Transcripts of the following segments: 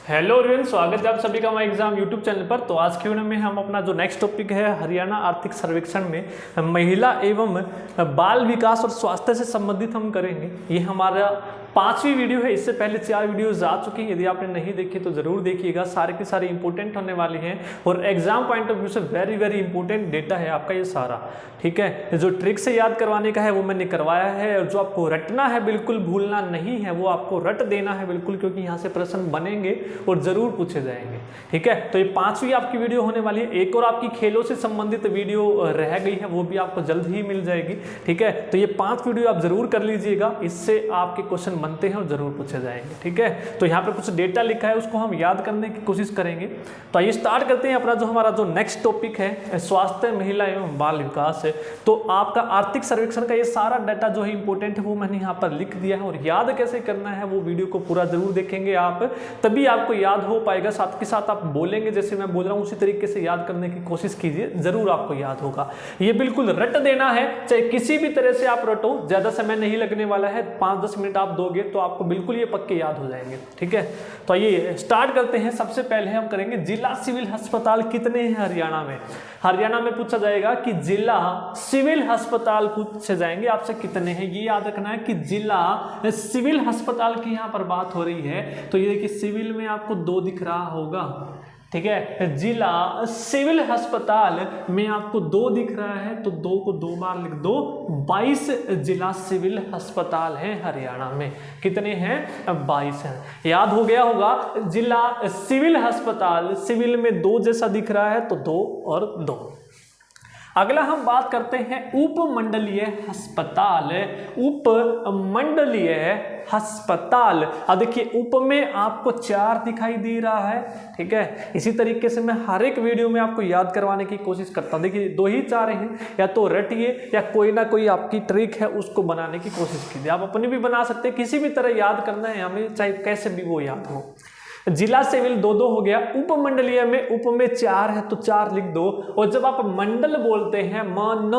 Hello everyone, स्वागत है आप सभी का हमारे एग्जाम यूट्यूब चैनल पर। तो आज के वीडियो में हम अपना जो नेक्स्ट टॉपिक है हरियाणा आर्थिक सर्वेक्षण में महिला एवं बाल विकास और स्वास्थ्य से संबंधित हम करेंगे। ये हमारा 5वीं वीडियो है। इससे पहले 4 वीडियोज आ चुकी हैं। यदि आपने नहीं देखी तो जरूर देखिएगा, सारे के सारे इंपॉर्टेंट होने वाले हैं और एग्जाम पॉइंट ऑफ व्यू से वेरी वेरी इंपॉर्टेंट डेटा है आपका ये सारा। ठीक है, जो ट्रिक से याद करवाने का है वो मैंने करवाया है, और जो आपको रटना है बिल्कुल भूलना नहीं है, वो आपको रट देना है बिल्कुल, क्योंकि यहाँ से प्रश्न बनेंगे और जरूर पूछे जाएंगे। ठीक है, तो ये 5वीं आपकी वीडियो होने वाली है। एक और आपकी खेलों से संबंधित वीडियो रह गई है, वो भी आपको जल्द ही मिल जाएगी। ठीक है, तो ये 5 वीडियो आप जरूर कर लीजिएगा, इससे आपके क्वेश्चन बनते हैं और जरूर पूछे जाएंगे। ठीक है, तो यहाँ पे कुछ डेटा लिखा है, उसको हम याद करने की कोशिश करेंगे। तो आइए स्टार्ट करते हैं अपना जो हमारा जो नेक्स्ट टॉपिक है स्वास्थ्य, महिला एवं बाल विकास है। तो आपका आर्थिक सर्वेक्षण का ये सारा डाटा जो है इंपॉर्टेंट है वो मैंने यहाँ पर लिख दिया है, और याद कैसे करना है वो वीडियो को पूरा जरूर देखेंगे आप, तभी आपको याद हो पाएगा। साथ के साथ आप बोलेंगे जैसे मैं बोल रहा हूँ उसी तरीके से याद करने की कोशिश कीजिए, जरूर आपको याद होगा। ये बिल्कुल रट देना है, चाहे किसी भी तरह से आप रटो, ज्यादा समय नहीं लगने वाला है। 5-10 मिनट आप दोगे तो आपको बिल्कुल ये पक्के याद हो जाएंगे। ठीक है, तो आइए स्टार्ट करते हैं। सबसे पहले हम करेंगे जिला सिविल अस्पताल कितने हैं हरियाणा में। हरियाणा में पूछा जाएगा कि जिला सिविल अस्पताल पूछे जाएंगे आपसे कितने हैं। ये याद रखना है कि जिला सिविल अस्पताल की यहाँ पर बात हो रही है। तो ये देखिए सिविल में आपको 2 दिख रहा होगा। ठीक है, जिला सिविल अस्पताल में आपको 2 दिख रहा है, तो 2 को 2 बार लिख दो। 22 जिला सिविल अस्पताल हैं हरियाणा में। कितने हैं? 22 हैं। याद हो गया होगा, जिला सिविल अस्पताल, सिविल में 2 जैसा दिख रहा है तो 2 और 2। अगला हम बात करते हैं उपमंडलीय अस्पताल। उपमंडलीय अस्पताल, अब देखिए उप में आपको 4 दिखाई दे रहा है। ठीक है, इसी तरीके से मैं हर एक वीडियो में आपको याद करवाने की कोशिश करता हूं। देखिए 2 ही 4 हैं, या तो रटिए या कोई ना कोई आपकी ट्रिक है उसको बनाने की कोशिश कीजिए। आप अपनी भी बना सकते हैं, किसी भी तरह याद करना है हमें, चाहे कैसे भी वो याद हो। जिला सिविल 2-2 हो गया। उपमंडलीय में उप में 4 है तो 4 लिख दो। और जब आप मंडल बोलते हैं मन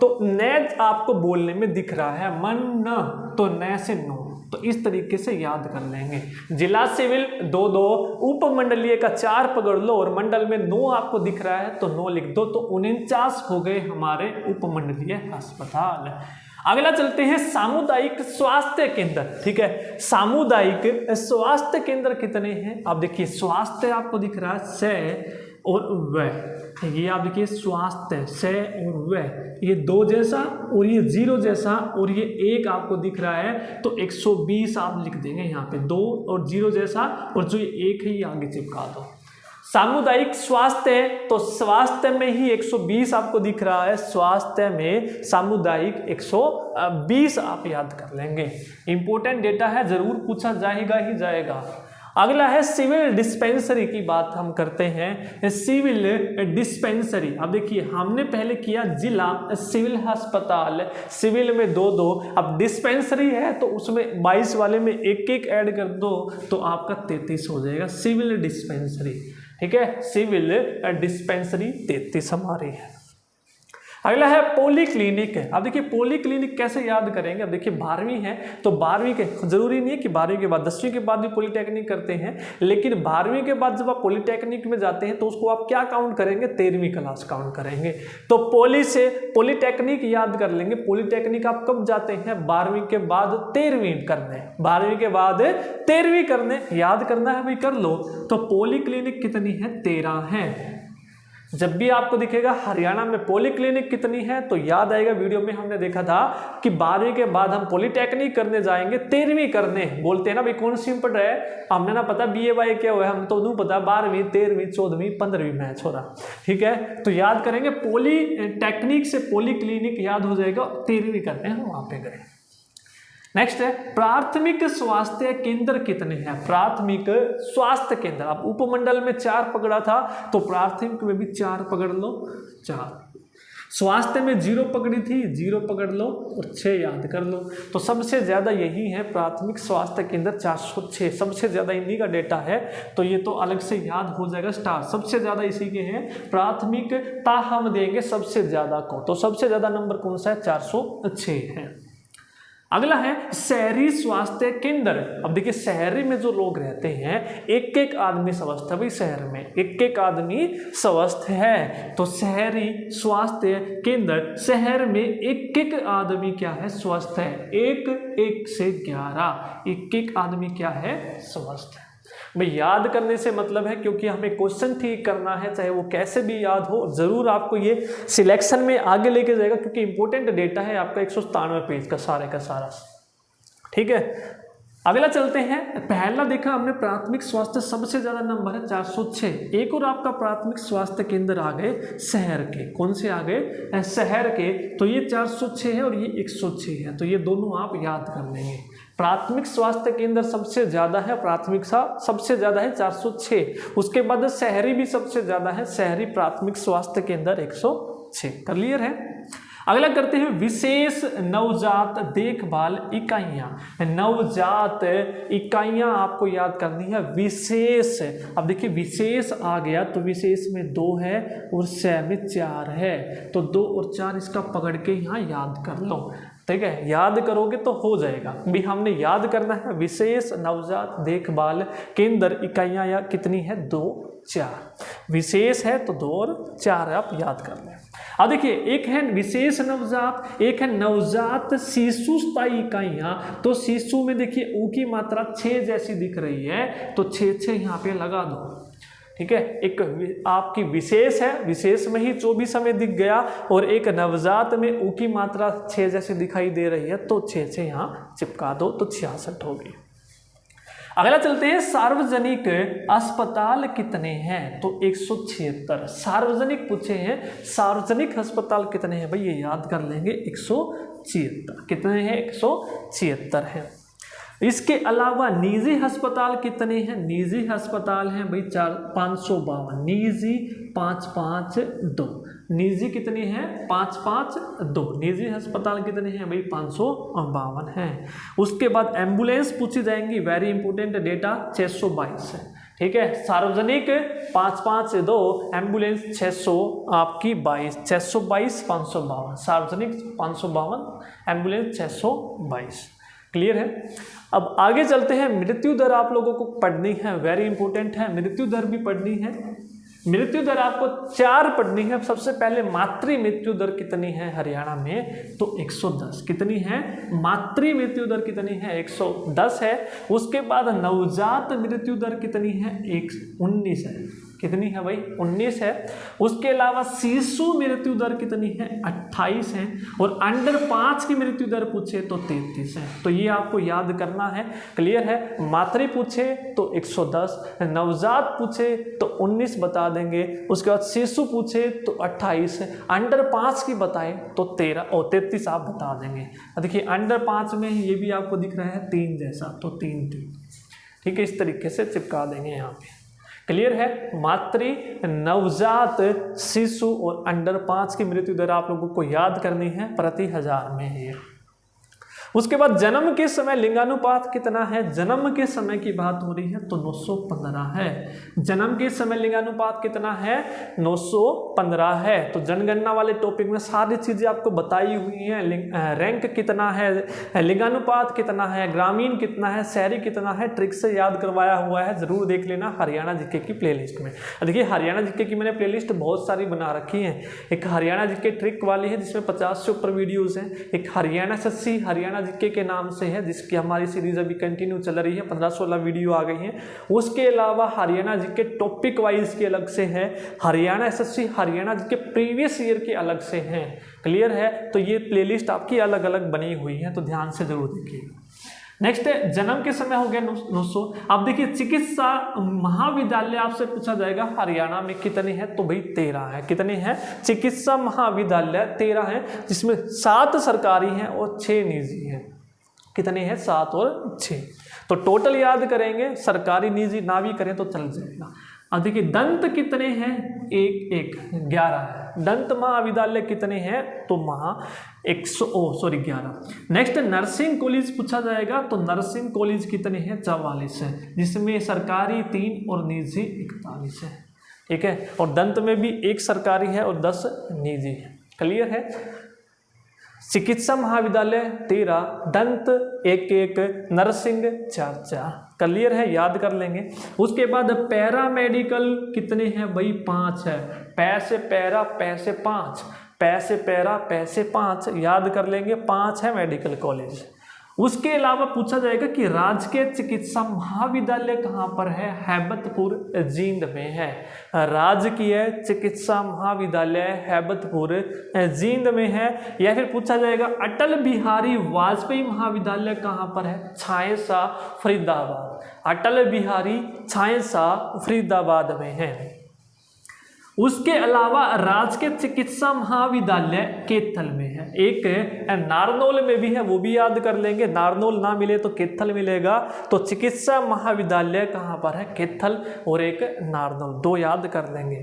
तो न आपको बोलने में दिख रहा है, मन न तो न से नो, तो इस तरीके से याद कर लेंगे। जिला सिविल 2-2, उपमंडलीय का 4 पकड़ लो और मंडल में 9 आपको दिख रहा है तो 9 लिख दो। तो 49 हो गए हमारे उपमंडलीय अस्पताल। अगला चलते हैं सामुदायिक स्वास्थ्य केंद्र। ठीक है, सामुदायिक स्वास्थ्य केंद्र कितने हैं? आप देखिए स्वास्थ्य आपको दिख रहा है से और वह, ये आप देखिए स्वास्थ्य से और वह, ये 2 जैसा और ये 0 जैसा और ये 1 आपको दिख रहा है तो 120 आप लिख देंगे यहाँ पे। 2 और 0 जैसा और जो ये 1 है ये आगे चिपका दो। सामुदायिक स्वास्थ्य है तो स्वास्थ्य में ही 120 आपको दिख रहा है, स्वास्थ्य में सामुदायिक 120 आप याद कर लेंगे। इंपॉर्टेंट डेटा है, जरूर पूछा जाएगा ही जाएगा। अगला है सिविल डिस्पेंसरी की बात हम करते हैं। सिविल डिस्पेंसरी, अब देखिए हमने पहले किया जिला सिविल अस्पताल, सिविल में 2-2, अब डिस्पेंसरी है तो उसमें 22 वाले में 1-1 ऐड कर दो तो आपका 33 हो जाएगा सिविल डिस्पेंसरी। ठीक है, सिविल डिस्पेंसरी 33 हमारी है। अगला है पॉलीक्लिनिक। अब देखिए पॉलीक्लिनिक कैसे याद करेंगे। अब देखिए 12वीं है तो 12वीं के जरूरी नहीं है कि 12वीं के बाद 10वीं के बाद भी पॉलीटेक्निक करते हैं, लेकिन 12वीं के बाद जब आप पॉलीटेक्निक में जाते हैं तो उसको आप क्या काउंट करेंगे? 13वीं क्लास काउंट करेंगे। तो पॉली से पॉलीटेक्निक याद कर लेंगे। पॉलीटेक्निक आप कब जाते हैं? 12वीं के बाद 13वीं करने, 12वीं के बाद 13वीं करने। याद करना है भाई, कर लो। तो पॉलीक्लिनिक कितनी है? 13 है। जब भी आपको दिखेगा हरियाणा में पॉलीक्लिनिक कितनी है तो याद आएगा, वीडियो में हमने देखा था कि 12वीं के बाद हम पॉलीटेक्निक करने जाएंगे, 13वीं करने बोलते हैं ना भाई। कौन सी में पढ़ रहा है? हमने ना पता BA क्या हुआ है, हम तो नहीं पता 12वीं 13वीं 14वीं 15वीं में छोड़ा। ठीक है, तो याद करेंगे पॉलीटेक्निक से पॉलीक्लिनिक याद हो जाएगा, 13वीं करने हम वहां पे गए। नेक्स्ट है प्राथमिक स्वास्थ्य केंद्र कितने हैं? प्राथमिक स्वास्थ्य केंद्र, अब उपमंडल में 4 पकड़ा था तो प्राथमिक में भी 4 पकड़ लो, 4। स्वास्थ्य में 0 पकड़ी थी, 0 पकड़ लो और 6 याद कर लो। तो सबसे ज्यादा यही है प्राथमिक स्वास्थ्य केंद्र 406, सबसे ज्यादा इन्हीं का डेटा है, तो ये तो अलग से याद हो जाएगा। स्टार सबसे ज्यादा इसी के हैं। प्राथमिकता हम देंगे सबसे ज्यादा को, तो सबसे ज्यादा नंबर कौन सा है? 406 है। अगला है शहरी स्वास्थ्य केंद्र। अब देखिए शहरी में जो लोग रहते हैं एक एक आदमी स्वस्थ है, भाई शहर में एक एक आदमी स्वस्थ है, तो शहरी स्वास्थ्य केंद्र, शहर में एक एक आदमी क्या है, स्वस्थ है। 1 से 11 एक एक आदमी क्या है, स्वस्थ है। भाई याद करने से मतलब है क्योंकि हमें क्वेश्चन ठीक करना है, चाहे वो कैसे भी याद हो, जरूर आपको ये सिलेक्शन में आगे लेके जाएगा क्योंकि इंपॉर्टेंट डेटा है आपका 197 पेज का सारे का सारा। ठीक है, अगला चलते हैं। पहला देखा हमने प्राथमिक स्वास्थ्य, सबसे ज्यादा नंबर है 406। एक और आपका प्राथमिक स्वास्थ्य केंद्र आ गए शहर के, कौन से आ गए, शहर के, तो ये 406 है और ये 106 है, तो ये दोनों आप याद कर लेंगे। प्राथमिक स्वास्थ्य केंद्र सबसे ज्यादा है, प्राथमिक सबसे ज्यादा है 406, उसके बाद शहरी भी सबसे ज्यादा है, शहरी प्राथमिक स्वास्थ्य केंद्र 106। क्लियर है। अगला करते हैं विशेष नवजात देखभाल इकाइयां। नवजात इकाइयां आपको याद करनी है, विशेष। अब देखिए विशेष आ गया तो विशेष में 2 है और श में 4 है, तो 2 और 4 इसका पकड़ के यहाँ याद कर लो। ठीक है, याद करोगे तो हो जाएगा। भी हमने याद करना है विशेष नवजात देखभाल केंद्र इकाइयां या कितनी है, 2 4। विशेष है तो 2 और 4 आप याद कर लें। अब देखिए एक है विशेष नवजात, एक है नवजात शिशु स्थायी इकाइयां। तो शिशु में देखिए ऊ की मात्रा 6 जैसी दिख रही है, तो 6 यहाँ पे लगा दो। ठीक है, एक आपकी विशेष है, विशेष में ही 24 हमें दिख गया, और एक नवजात में ऊ की मात्रा 6 जैसे दिखाई दे रही है, तो 6 यहाँ चिपका दो, तो 66 हो गई। अगला चलते हैं सार्वजनिक अस्पताल कितने हैं, तो 176। सार्वजनिक पूछे हैं, सार्वजनिक अस्पताल कितने हैं, भाई ये याद कर लेंगे 176। कितने हैं, 176 है। इसके अलावा निजी अस्पताल कितने हैं, निजी अस्पताल हैं भाई 552, निजी 552, निजी कितने हैं 552, निजी अस्पताल कितने हैं भाई 552 हैं। उसके बाद एम्बुलेंस पूछी जाएंगी, वेरी इंपॉर्टेंट डेटा 622 है। ठीक है, सार्वजनिक 552, एम्बुलेंस 600 आपकी 22, 622 552, सार्वजनिक 552, एम्बुलेंस 622। क्लियर है। अब आगे चलते हैं, मृत्यु दर आप लोगों को पढ़नी है, वेरी इंपॉर्टेंट है, मृत्यु दर भी पढ़नी है। मृत्यु दर आपको 4 पढ़नी है। सबसे पहले मातृ मृत्यु दर कितनी है हरियाणा में, तो 110। कितनी है, मातृ मृत्यु दर कितनी है, 110 है। उसके बाद नवजात मृत्यु दर कितनी है, 19 है। कितनी है भाई, 19 है। उसके अलावा शिशु मृत्यु दर कितनी है, 28 है। और अंडर 5 की मृत्यु दर पूछे तो 33 है। तो ये आपको याद करना है। क्लियर है। मातृ पूछे तो 110, नवजात पूछे तो 19 बता देंगे। उसके बाद शिशु पूछे तो 28, अंडर 5 की बताए तो 13 और 33 आप बता देंगे। देखिए अंडर 5 में ये भी आपको दिख रहा है 3 जैसा, तो 3 3। ठीक है, इस तरीके से चिपका देंगे यहाँ पे। क्लियर है। मातृ, नवजात, शिशु और अंडर 5 की मृत्यु दर आप लोगों को याद करनी है प्रति 1000 में है। उसके बाद जन्म के समय लिंगानुपात कितना है, जन्म के समय की बात हो रही है तो 915 है। जन्म के समय लिंगानुपात कितना है, 915 है। तो जनगणना वाले टॉपिक में सारी चीजें आपको बताई हुई हैं। रैंक कितना है, लिंगानुपात कितना है, ग्रामीण कितना है, शहरी कितना है, ट्रिक से याद करवाया हुआ है। जरूर देख लेना हरियाणा जीके की प्लेलिस्ट में। देखिए हरियाणा जीके की मैंने प्लेलिस्ट बहुत सारी बना रखी है। एक हरियाणा जीके ट्रिक वाली है जिसमें 50 से ऊपर वीडियोज हैं। एक हरियाणा SSC हरियाणा जीके के नाम से है जिसकी हमारी सीरीज अभी कंटिन्यू चल रही है, 15-16 वीडियो आ गई हैं। उसके अलावा हरियाणा जीके टॉपिक वाइज के अलग से है, Haryana SSC Haryana GK previous year के अलग से हैं। क्लियर है। तो ये प्लेलिस्ट आपकी अलग अलग बनी हुई है, तो ध्यान से जरूर देखिएगा। नेक्स्ट है जन्म के समय हो गया 900। अब देखिए चिकित्सा महाविद्यालय आपसे पूछा जाएगा हरियाणा में कितने हैं, तो भाई 13 है। कितने हैं, चिकित्सा महाविद्यालय 13 है, जिसमें 7 सरकारी हैं और 6 निजी हैं। कितने हैं, 7 और 6। तो टोटल याद करेंगे, सरकारी निजी ना भी करें तो चल जाएगा। अब देखिए दंत कितने हैं, 11 है। दंत महाविद्यालय कितने हैं, तो 11। नेक्स्ट नर्सिंग कॉलेज पूछा जाएगा, तो नर्सिंग कॉलेज कितने हैं, 44 है, जिसमें सरकारी 3 और निजी 41 है। ठीक है। और दंत में भी 1 सरकारी है और 10 निजी है। क्लियर है। चिकित्सा महाविद्यालय 13, दंत 1 नर्सिंग 4। क्लियर है, याद कर लेंगे। उसके बाद पैरा मेडिकल कितने हैं भाई, 5 है। पैसे पैरा पैसे 5, पैसे पैरा पैसे 5, याद कर लेंगे, 5 है मेडिकल कॉलेज। उसके अलावा पूछा जाएगा कि राजकीय चिकित्सा महाविद्यालय कहाँ पर है, हैबतपुर जींद में है। राजकीय चिकित्सा महाविद्यालय हैबतपुर जींद में है। या फिर पूछा जाएगा अटल बिहारी वाजपेयी महाविद्यालय कहाँ पर है, छायसा फरीदाबाद। अटल बिहारी छायसा फरीदाबाद में है। उसके अलावा राजकीय चिकित्सा महाविद्यालय कैथल में है। एक नारनौल में भी है, वो भी याद कर लेंगे। नारनौल ना मिले तो कैथल मिलेगा। तो चिकित्सा महाविद्यालय कहाँ पर है, कैथल, और एक नारनौल, 2 याद कर लेंगे।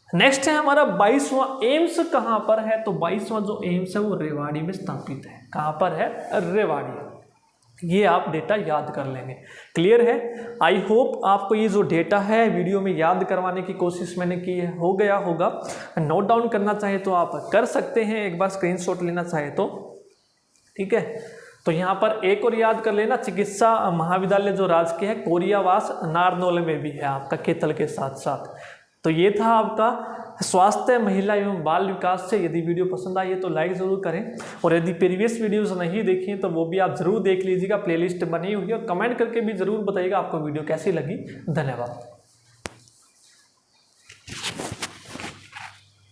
नेक्स्ट है हमारा 22वां एम्स कहाँ पर है। तो 22वां जो एम्स है वो रेवाड़ी में स्थापित है। कहाँ पर है, रेवाड़ी। ये आप डेटा याद कर लेंगे। क्लियर है। आई होप आपको ये जो डेटा है वीडियो में याद करवाने की कोशिश मैंने की है, हो गया होगा। नोट डाउन करना चाहे तो आप कर सकते हैं, एक बार स्क्रीनशॉट लेना चाहे तो, ठीक है। तो यहाँ पर एक और याद कर लेना, चिकित्सा महाविद्यालय जो राजकीय है कोरियावास नारनौल में भी है आपका, कैथल के साथ साथ। तो ये था आपका स्वास्थ्य, महिला एवं बाल विकास से। यदि वीडियो पसंद आई है तो लाइक ज़रूर करें, और यदि प्रीवियस वीडियोस नहीं देखी तो वो भी आप ज़रूर देख लीजिएगा, प्लेलिस्ट बनी हुई है। और कमेंट करके भी ज़रूर बताइएगा आपको वीडियो कैसी लगी। धन्यवाद।